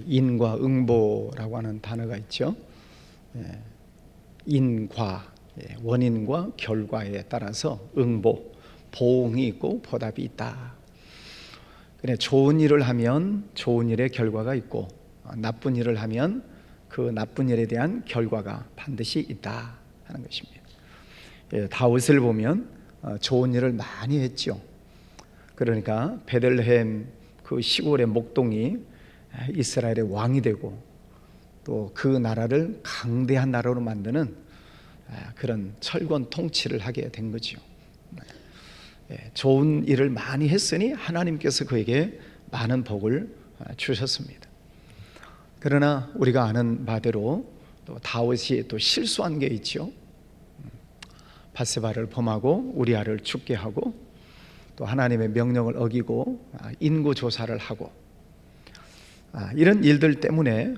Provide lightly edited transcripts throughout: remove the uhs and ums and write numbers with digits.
인과응보라고 하는 단어가 있죠. 인과, 원인과 결과에 따라서 응보, 보응이 있고 보답이 있다. 그래, 좋은 일을 하면 좋은 일의 결과가 있고 나쁜 일을 하면 그 나쁜 일에 대한 결과가 반드시 있다 하는 것입니다. 다윗을 보면 좋은 일을 많이 했죠. 그러니까 베들레헴 그 시골의 목동이 이스라엘의 왕이 되고 또 그 나라를 강대한 나라로 만드는 그런 철권 통치를 하게 된 거죠. 좋은 일을 많이 했으니 하나님께서 그에게 많은 복을 주셨습니다. 그러나 우리가 아는 바대로 또 다윗이 또 실수한 게 있죠. 밧세바를 범하고 우리아를 죽게 하고 또 하나님의 명령을 어기고 인구 조사를 하고 이런 일들 때문에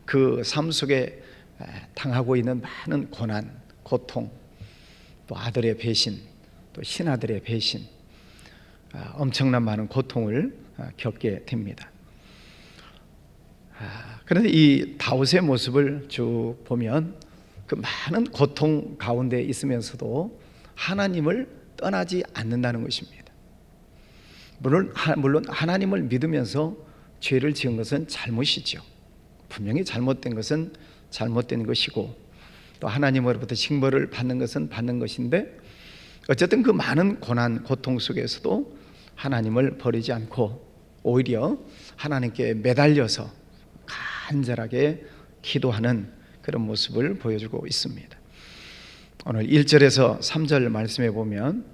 그 삶 속에 당하고 있는 많은 고난, 고통, 또 아들의 배신, 또 신하들의 배신, 엄청난 많은 고통을 겪게 됩니다. 그런데 이 다윗의 모습을 쭉 보면 그 많은 고통 가운데 있으면서도 하나님을 떠나지 않는다는 것입니다. 물론 하나님을 믿으면서 죄를 지은 것은 잘못이죠. 분명히 잘못된 것은 잘못된 것이고 또 하나님으로부터 징벌을 받는 것은 받는 것인데 어쨌든 그 많은 고난, 고통 속에서도 하나님을 버리지 않고 오히려 하나님께 매달려서 간절하게 기도하는 그런 모습을 보여주고 있습니다. 오늘 1절에서 3절 말씀에 보면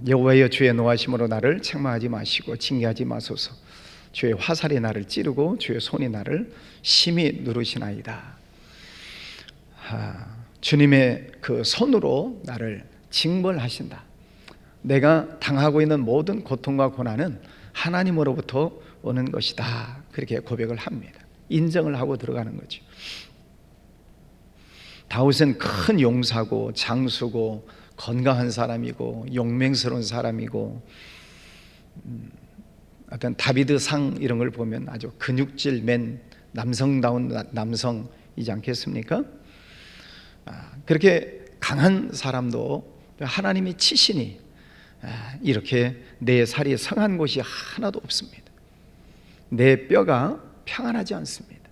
여호와여 주의 노하심으로 나를 책망하지 마시고 징계하지 마소서. 주의 화살이 나를 찌르고 주의 손이 나를 심히 누르시나이다. 주님의 그 손으로 나를 징벌하신다. 내가 당하고 있는 모든 고통과 고난은 하나님으로부터 오는 것이다. 그렇게 고백을 합니다. 인정을 하고 들어가는 거죠. 다윗은 큰 용사고 장수고 건강한 사람이고 용맹스러운 사람이고 어떤 다비드상 이런 걸 보면 아주 근육질 맨 남성다운 남성이지 않겠습니까? 그렇게 강한 사람도 하나님이 치시니 이렇게 내 살이 성한 곳이 하나도 없습니다. 내 뼈가 평안하지 않습니다.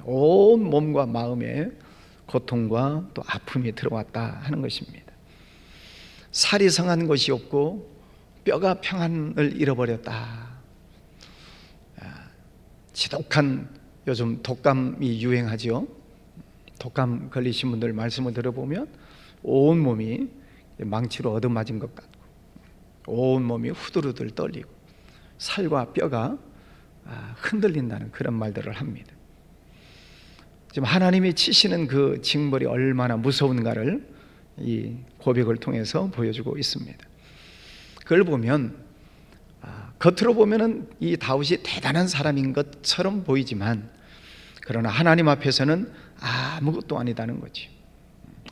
온 몸과 마음에 고통과 또 아픔이 들어왔다 하는 것입니다. 살이 성한 것이 없고 뼈가 평안을 잃어버렸다. 지독한 요즘 독감이 유행하죠. 독감 걸리신 분들 말씀을 들어보면 온 몸이 망치로 얻어맞은 것 같고 온 몸이 후들후들 떨리고 살과 뼈가 흔들린다는 그런 말들을 합니다. 지금 하나님이 치시는 그 징벌이 얼마나 무서운가를 이 고백을 통해서 보여주고 있습니다. 그걸 보면 겉으로 보면은 이 다윗이 대단한 사람인 것처럼 보이지만 그러나 하나님 앞에서는 아무것도 아니다는 거지.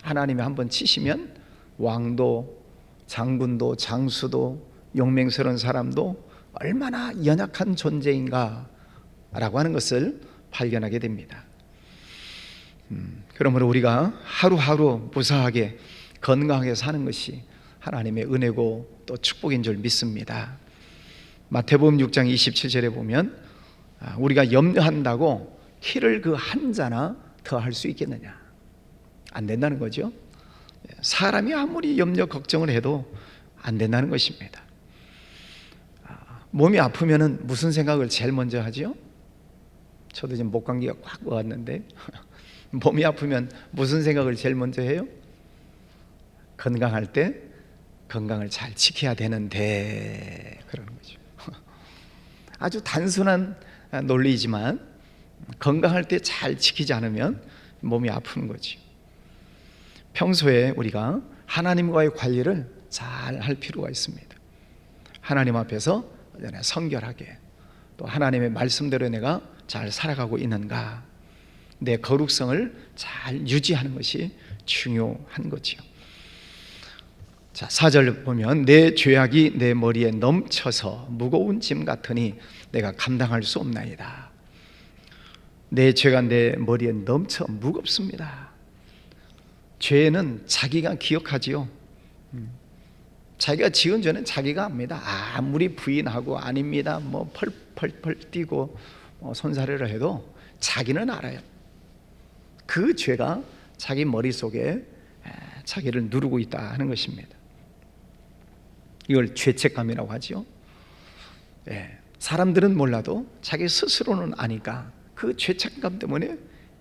하나님이 한번 치시면 왕도 장군도 장수도 용맹스러운 사람도 얼마나 연약한 존재인가 라고 하는 것을 발견하게 됩니다. 그러므로 우리가 하루하루 무사하게 건강하게 사는 것이 하나님의 은혜고 또 축복인 줄 믿습니다. 마태복음 6장 27절에 보면 우리가 염려한다고 키를 그 한 자나 더 할 수 있겠느냐? 안 된다는 거죠. 사람이 아무리 염려 걱정을 해도 안 된다는 것입니다. 몸이 아프면은 무슨 생각을 제일 먼저 하죠? 저도 지금 목감기가 꽉 왔는데 몸이 아프면 무슨 생각을 제일 먼저 해요? 건강할 때 건강을 잘 지켜야 되는데 그러는 거죠. 아주 단순한 논리이지만 건강할 때 잘 지키지 않으면 몸이 아픈 거지. 평소에 우리가 하나님과의 관리를 잘 할 필요가 있습니다. 하나님 앞에서 성결하게 또 하나님의 말씀대로 내가 잘 살아가고 있는가, 내 거룩성을 잘 유지하는 것이 중요한 거지요. 자, 4절 보면 내 죄악이 내 머리에 넘쳐서 무거운 짐 같으니 내가 감당할 수 없나이다. 내 죄가 내 머리에 넘쳐 무겁습니다. 죄는 자기가 기억하지요. 자기가 지은 죄는 자기가 압니다. 아무리 부인하고 아닙니다 뭐 펄펄펄 뛰고 손사래를 해도 자기는 알아요. 그 죄가 자기 머릿속에 자기를 누르고 있다 하는 것입니다. 이걸 죄책감이라고 하죠. 사람들은 몰라도 자기 스스로는 아니까 그 죄책감 때문에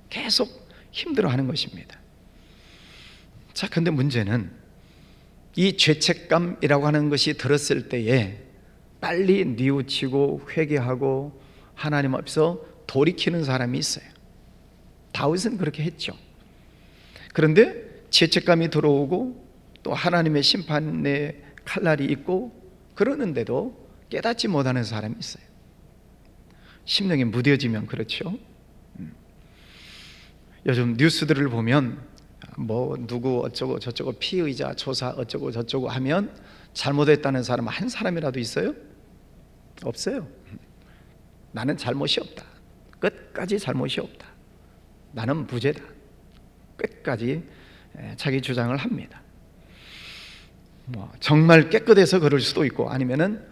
계속 힘들어하는 것입니다. 자, 근데 문제는 이 죄책감이라고 하는 것이 들었을 때에 빨리 뉘우치고 회개하고 하나님 앞에서 돌이키는 사람이 있어요. 다윗은 그렇게 했죠. 그런데 죄책감이 들어오고 또 하나님의 심판의 칼날이 있고 그러는데도 깨닫지 못하는 사람이 있어요. 심령이 무뎌지면 그렇죠. 요즘 뉴스들을 보면 뭐 누구 어쩌고 저쩌고 피의자 조사 어쩌고 저쩌고 하면 잘못했다는 사람 한 사람이라도 있어요? 없어요. 나는 잘못이 없다. 끝까지 잘못이 없다. 나는 무죄다. 끝까지 자기 주장을 합니다. 정말 깨끗해서 그럴 수도 있고 아니면은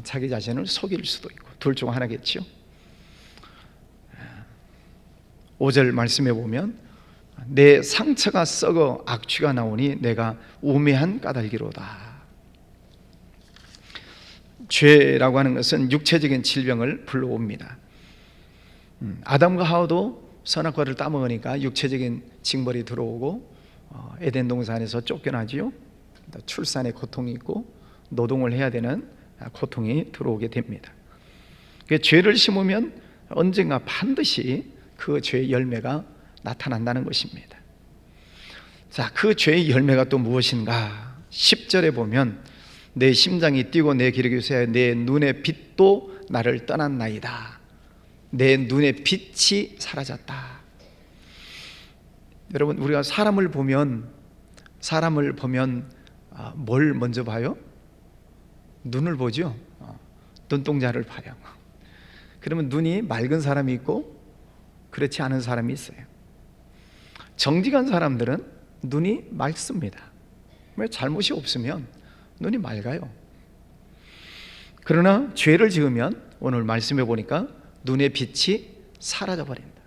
자기 자신을 속일 수도 있고 둘 중 하나겠죠. 5절 말씀에 보면 내 상처가 썩어 악취가 나오니 내가 우매한 까닭이로다. 죄라고 하는 것은 육체적인 질병을 불러옵니다. 아담과 하와도 선악과를 따먹으니까 육체적인 징벌이 들어오고 에덴 동산에서 쫓겨나지요. 출산의 고통이 있고 노동을 해야 되는 고통이 들어오게 됩니다. 죄를 심으면 언젠가 반드시 그 죄의 열매가 나타난다는 것입니다. 자, 그 죄의 열매가 또 무엇인가? 10절에 보면 내 심장이 뛰고 내 기력이 쇠하여 내 눈의 빛도 나를 떠났나이다. 내 눈의 빛이 사라졌다. 여러분, 우리가 사람을 보면 뭘 먼저 봐요? 눈을 보죠. 눈동자를 봐요. 그러면 눈이 맑은 사람이 있고 그렇지 않은 사람이 있어요. 정직한 사람들은 눈이 맑습니다. 왜? 잘못이 없으면 눈이 맑아요. 그러나 죄를 지으면 오늘 말씀해 보니까 눈의 빛이 사라져 버린다.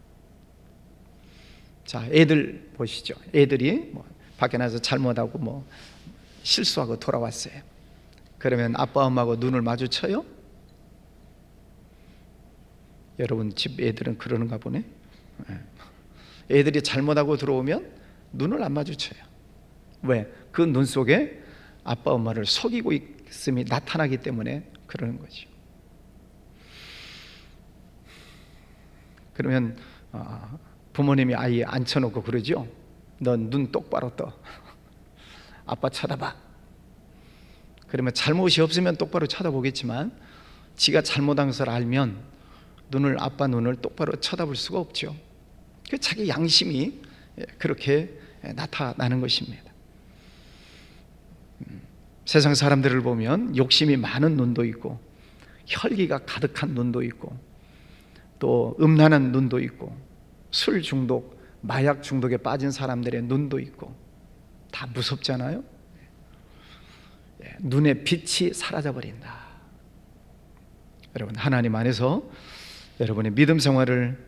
자, 애들 보시죠. 애들이 밖에 나가서 잘못하고 실수하고 돌아왔어요. 그러면 아빠 엄마하고 눈을 마주쳐요? 여러분 집 애들은 그러는가 보네. 애들이 잘못하고 들어오면 눈을 안 마주쳐요. 왜? 그 눈 속에 아빠 엄마를 속이고 있음이 나타나기 때문에 그러는 거죠. 그러면 부모님이 아이 앉혀놓고 그러죠. 넌 눈 똑바로 떠. 아빠 쳐다봐. 그러면 잘못이 없으면 똑바로 쳐다보겠지만 지가 잘못한 것을 알면 아빠 눈을 똑바로 쳐다볼 수가 없죠. 자기 양심이 그렇게 나타나는 것입니다. 세상 사람들을 보면 욕심이 많은 눈도 있고 혈기가 가득한 눈도 있고 또 음란한 눈도 있고 술 중독, 마약 중독에 빠진 사람들의 눈도 있고 다 무섭잖아요. 눈의 빛이 사라져버린다. 여러분, 하나님 안에서 여러분의 믿음 생활을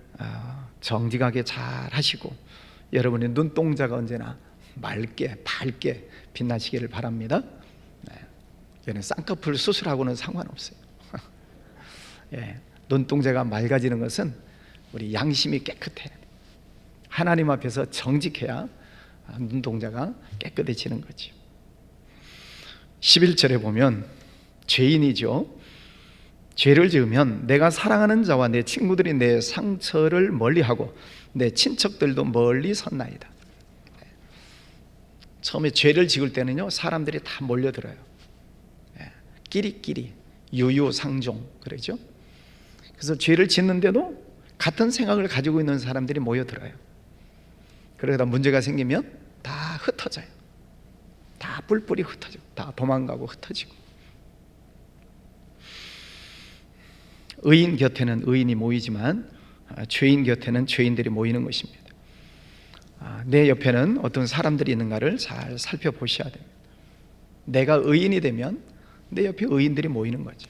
정직하게 잘 하시고 여러분의 눈동자가 언제나 맑게 밝게 빛나시기를 바랍니다. 얘는 쌍꺼풀 수술하고는 상관없어요. 눈동자가 맑아지는 것은 우리 양심이 깨끗해. 하나님 앞에서 정직해야 눈동자가 깨끗해지는 거죠. 11절에 보면 죄인이죠. 죄를 지으면 내가 사랑하는 자와 내 친구들이 내 상처를 멀리하고 내 친척들도 멀리 섰나이다. 처음에 죄를 지을 때는요, 사람들이 다 몰려들어요. 끼리끼리 유유상종 그러죠. 그래서 죄를 짓는데도 같은 생각을 가지고 있는 사람들이 모여들어요. 그러다 문제가 생기면 다 흩어져요. 다 뿔뿔이 흩어져. 다 도망가고 흩어지고. 의인 곁에는 의인이 모이지만 죄인 곁에는 죄인들이 모이는 것입니다. 내 옆에는 어떤 사람들이 있는가를 잘 살펴보셔야 됩니다. 내가 의인이 되면 내 옆에 의인들이 모이는 거죠.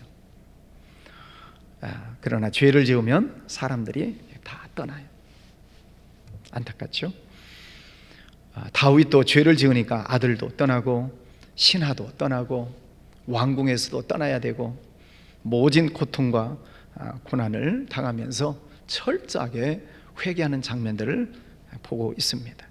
그러나 죄를 지으면 사람들이 다 떠나요. 안타깝죠? 다윗도 죄를 지으니까 아들도 떠나고 신하도 떠나고 왕궁에서도 떠나야 되고 모진 고통과 고난을 당하면서 철저하게 회개하는 장면들을 보고 있습니다.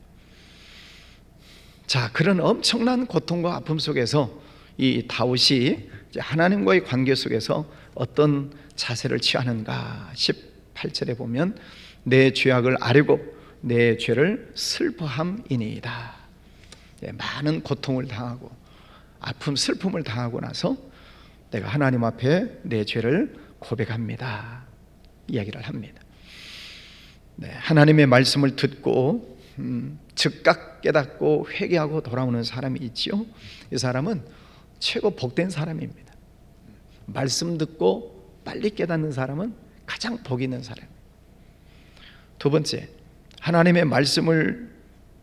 자, 그런 엄청난 고통과 아픔 속에서 이 다윗이 하나님과의 관계 속에서 어떤 자세를 취하는가? 18절에 보면 내 죄악을 아뢰고 내 죄를 슬퍼함이니이다. 많은 고통을 당하고 아픔, 슬픔을 당하고 나서 내가 하나님 앞에 내 죄를 고백합니다. 이야기를 합니다. 하나님의 말씀을 듣고 즉각 깨닫고 회개하고 돌아오는 사람이 있죠. 이 사람은 최고 복된 사람입니다. 말씀 듣고 빨리 깨닫는 사람은 가장 복 있는 사람입니다. 두 번째, 하나님의 말씀을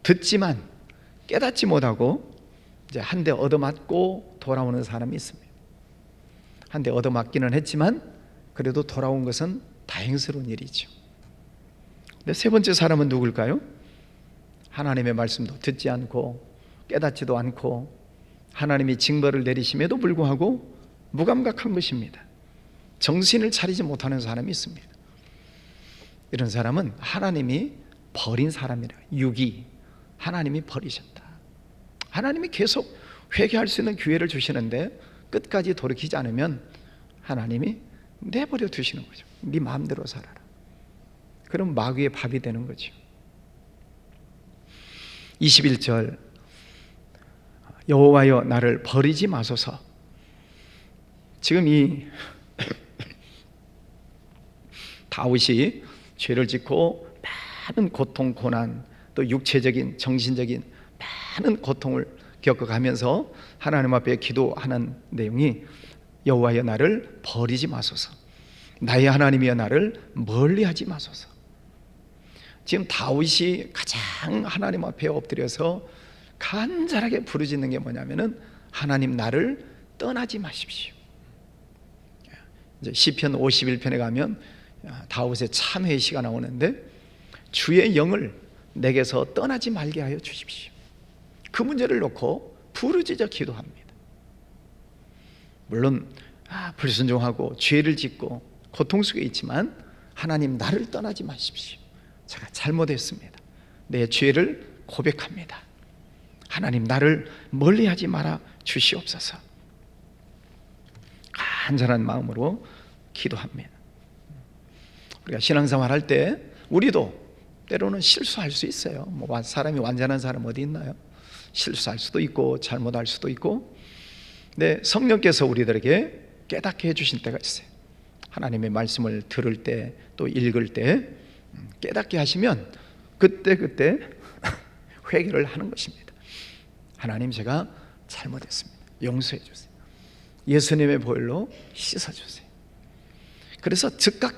듣지만 깨닫지 못하고 이제 한 대 얻어맞고 돌아오는 사람이 있습니다. 한 대 얻어맞기는 했지만 그래도 돌아온 것은 다행스러운 일이죠. 근데 세 번째 사람은 누굴까요? 하나님의 말씀도 듣지 않고 깨닫지도 않고 하나님이 징벌을 내리심에도 불구하고 무감각한 것입니다. 정신을 차리지 못하는 사람이 있습니다. 이런 사람은 하나님이 버린 사람이라. 유기, 하나님이 버리셨다. 하나님이 계속 회개할 수 있는 기회를 주시는데 끝까지 돌이키지 않으면 하나님이 내버려 두시는 거죠. 네 마음대로 살아라. 그럼 마귀의 밥이 되는 거죠. 21절, 여호와여 나를 버리지 마소서. 지금 이 다윗이 죄를 짓고 많은 고통, 고난, 또 육체적인, 정신적인 많은 고통을 겪어가면서 하나님 앞에 기도하는 내용이 여호와여 나를 버리지 마소서, 나의 하나님이여 나를 멀리하지 마소서. 지금 다윗이 가장 하나님 앞에 엎드려서 간절하게 부르짖는 게 뭐냐면은 하나님 나를 떠나지 마십시오. 이제 시편 51편에 가면 다윗의 참회의 시가 나오는데 주의 영을 내게서 떠나지 말게 하여 주십시오. 그 문제를 놓고 부르짖어 기도합니다. 물론 불순종하고 죄를 짓고 고통 속에 있지만 하나님 나를 떠나지 마십시오. 제가 잘못했습니다. 내 죄를 고백합니다. 하나님 나를 멀리하지 말아 주시옵소서. 간절한 마음으로 기도합니다. 우리가 신앙생활 할 때 우리도 때로는 실수할 수 있어요. 뭐 사람이 완전한 사람 어디 있나요? 실수할 수도 있고 잘못할 수도 있고. 근데 성령께서 우리들에게 깨닫게 해주신 때가 있어요. 하나님의 말씀을 들을 때 또 읽을 때 깨닫게 하시면 그때 회개를 하는 것입니다. 하나님 제가 잘못했습니다. 용서해 주세요. 예수님의 보혈로 씻어 주세요. 그래서 즉각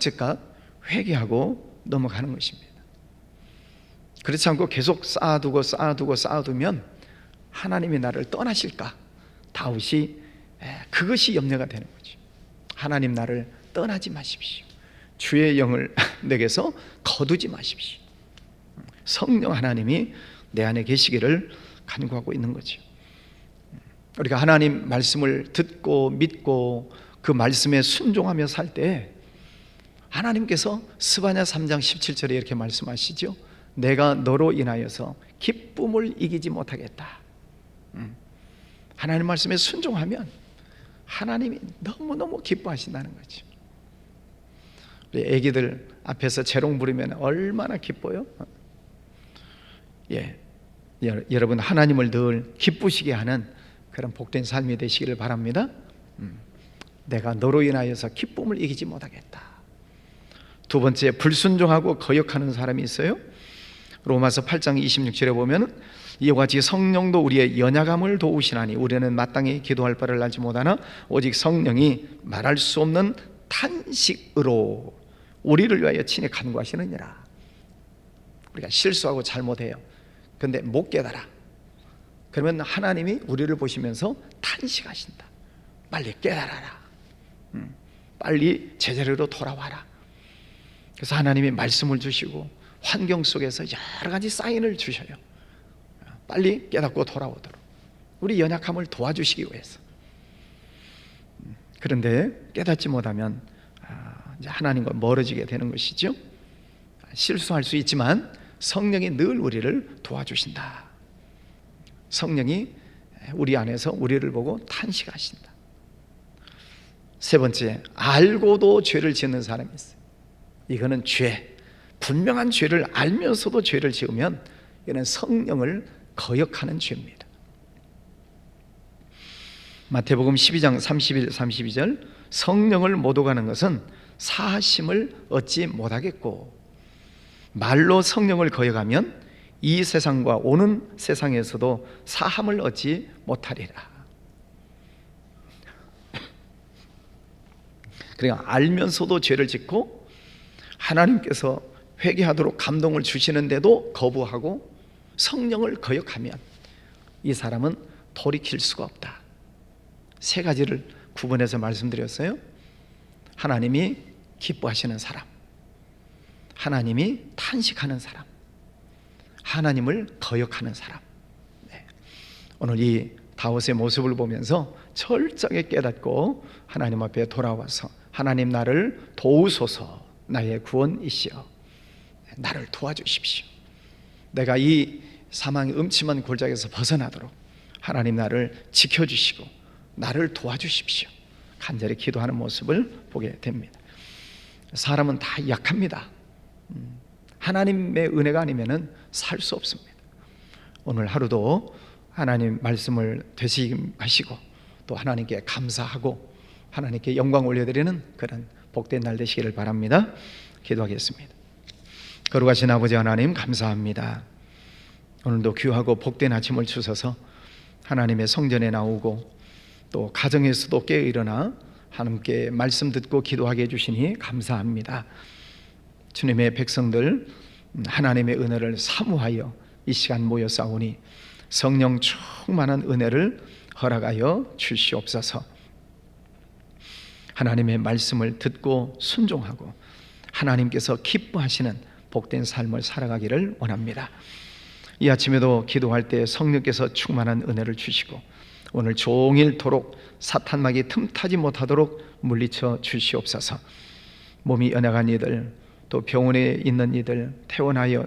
회개하고 넘어가는 것입니다. 그렇지 않고 계속 쌓아두면 하나님이 나를 떠나실까? 다윗이 그것이 염려가 되는 거죠. 하나님 나를 떠나지 마십시오. 주의 영을 내게서 거두지 마십시오. 성령 하나님이 내 안에 계시기를 간구하고 있는 거죠. 우리가 하나님 말씀을 듣고 믿고 그 말씀에 순종하며 살 때 하나님께서 스바냐 3장 17절에 이렇게 말씀하시죠. 내가 너로 인하여서 기쁨을 이기지 못하겠다. 하나님 말씀에 순종하면 하나님이 너무너무 기뻐하신다는 거죠. 우리 애기들 앞에서 재롱 부르면 얼마나 기뻐요? 여러분 하나님을 늘 기쁘시게 하는 그런 복된 삶이 되시기를 바랍니다. 내가 너로 인하여서 기쁨을 이기지 못하겠다. 두 번째, 불순종하고 거역하는 사람이 있어요. 로마서 8장 26절에 보면 이와 같이 성령도 우리의 연약함을 도우시나니 우리는 마땅히 기도할 바를 알지 못하나 오직 성령이 말할 수 없는 탄식으로 우리를 위하여 친히 간구하시느니라. 우리가 실수하고 잘못해요. 근데 못 깨달아. 그러면 하나님이 우리를 보시면서 탄식하신다. 빨리 깨달아라. 빨리 제자리로 돌아와라. 그래서 하나님이 말씀을 주시고 환경 속에서 여러 가지 사인을 주셔요. 빨리 깨닫고 돌아오도록 우리 연약함을 도와주시기 위해서. 그런데 깨닫지 못하면 이제 하나님과 멀어지게 되는 것이죠. 실수할 수 있지만 성령이 늘 우리를 도와주신다. 성령이 우리 안에서 우리를 보고 탄식하신다. 세 번째, 알고도 죄를 짓는 사람이 있어요. 이거는 죄, 분명한 죄를 알면서도 죄를 지으면 이는 성령을 거역하는 죄입니다. 마태복음 12장 31, 32절 성령을 못 오가는 것은 사하심을 얻지 못하겠고 말로 성령을 거역하면 이 세상과 오는 세상에서도 사함을 얻지 못하리라. 그러니까 알면서도 죄를 짓고 하나님께서 회개하도록 감동을 주시는데도 거부하고 성령을 거역하면 이 사람은 돌이킬 수가 없다. 세 가지를 구분해서 말씀드렸어요. 하나님이 기뻐하시는 사람, 하나님이 탄식하는 사람, 하나님을 거역하는 사람. 오늘 이 다윗의 모습을 보면서 철저하게 깨닫고 하나님 앞에 돌아와서 하나님 나를 도우소서, 나의 구원이시여 나를 도와주십시오. 내가 이 사망의 음침한 골짜기에서 벗어나도록 하나님 나를 지켜주시고 나를 도와주십시오. 간절히 기도하는 모습을 보게 됩니다. 사람은 다 약합니다. 하나님의 은혜가 아니면 살 수 없습니다. 오늘 하루도 하나님 말씀을 되새김하시고 또 하나님께 감사하고 하나님께 영광 올려드리는 그런 복된 날 되시기를 바랍니다. 기도하겠습니다. 거룩하신 아버지 하나님 감사합니다. 오늘도 귀하고 복된 아침을 주셔서 하나님의 성전에 나오고 또 가정에서도 깨어 일어나 하나님께 말씀 듣고 기도하게 해주시니 감사합니다. 주님의 백성들 하나님의 은혜를 사모하여 이 시간 모여 싸우니 성령 충만한 은혜를 허락하여 주시옵소서. 하나님의 말씀을 듣고 순종하고 하나님께서 기뻐하시는 복된 삶을 살아가기를 원합니다. 이 아침에도 기도할 때 성령께서 충만한 은혜를 주시고 오늘 종일토록 사탄막이 틈타지 못하도록 물리쳐 주시옵소서. 몸이 연약한 이들, 또 병원에 있는 이들, 퇴원하여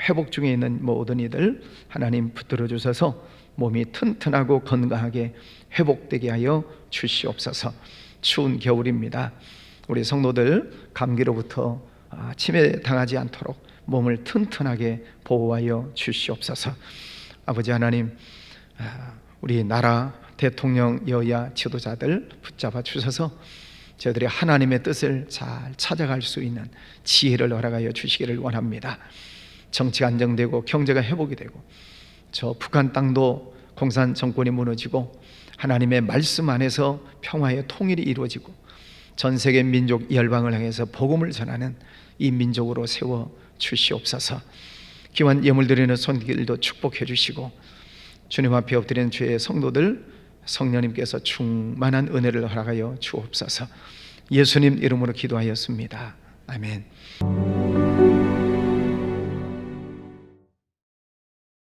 회복 중에 있는 모든 이들 하나님 붙들어 주셔서 몸이 튼튼하고 건강하게 회복되게 하여 주시옵소서. 추운 겨울입니다. 우리 성도들 감기로부터 치매당하지 않도록 몸을 튼튼하게 보호하여 주시옵소서. 아버지 하나님, 우리 나라 대통령, 여야, 지도자들 붙잡아 주셔서 저희들이 하나님의 뜻을 잘 찾아갈 수 있는 지혜를 허락하여 주시기를 원합니다. 정치가 안정되고 경제가 회복이 되고 저 북한 땅도 공산 정권이 무너지고 하나님의 말씀 안에서 평화의 통일이 이루어지고 전 세계 민족 열방을 향해서 복음을 전하는 이 민족으로 세워 주시옵소서. 기원 예물 드리는 손길도 축복해 주시고 주님 앞에 엎드리는 죄의 성도들 성령님께서 충만한 은혜를 허락하여 주옵소서. 예수님 이름으로 기도하였습니다. 아멘.